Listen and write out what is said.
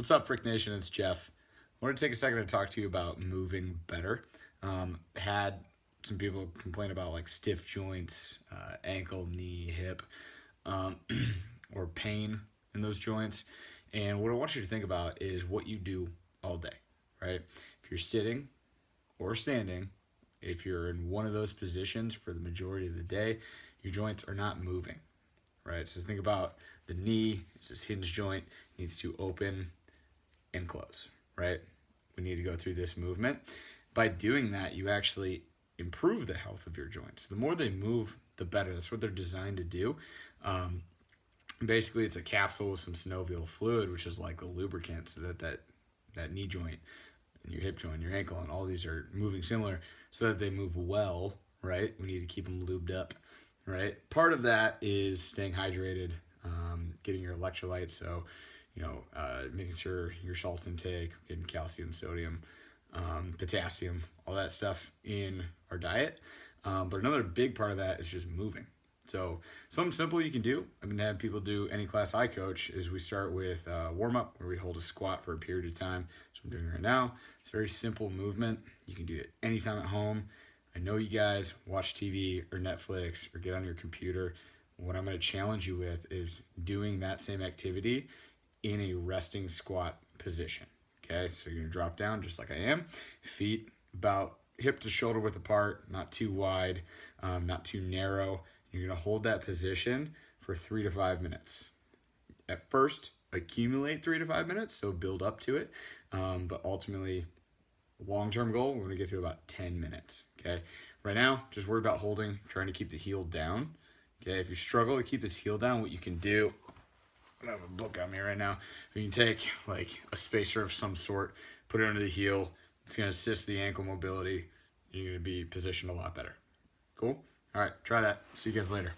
What's up, Frick Nation? It's Jeff. I wanted to take a second to talk to you about moving better. Had some people complain about like stiff joints, ankle, knee, hip, um, or pain in those joints. And what I want you to think about is what you do all day, right? If you're sitting or standing, if you're in one of those positions for the majority of the day, your joints are not moving, right? So think about the knee, it's this hinge joint, needs to open and close, right? We need to go through this movement. By doing that, you actually improve the health of your joints. The more they move, the better. That's what they're designed to do. Um, Basically, it's a capsule with some synovial fluid, which is like a lubricant, so that knee joint and your hip joint, your ankle, and all these are moving similar, so that they move well, right? We need to keep them lubed up, right? Part of that is staying hydrated, getting your electrolytes, so making sure your salt intake, getting calcium, sodium, potassium, all that stuff in our diet. But another big part of that is just moving. So something simple you can do, I've been having people do any class I coach, is we start with warm up where we hold a squat for a period of time. That's what I'm doing right now. It's a very simple movement. You can do it anytime at home. I know you guys watch TV or Netflix or get on your computer. What I'm going to challenge you with is doing that same activity in a resting squat position. Okay, so you're gonna drop down just like I am, feet about hip to shoulder width apart, not too wide, not too narrow. You're gonna hold that position for 3 to 5 minutes. At first, accumulate 3 to 5 minutes, so build up to it. But ultimately, long-term goal, we're gonna get to about 10 minutes. Okay, right now, just worry about holding, trying to keep the heel down. Okay, if you struggle to keep this heel down, what you can do, I don't have a book on me right now. You can take like a spacer of some sort, put it under the heel. It's going to assist the ankle mobility. You're going to be positioned a lot better. Cool? All right, try that. See you guys later.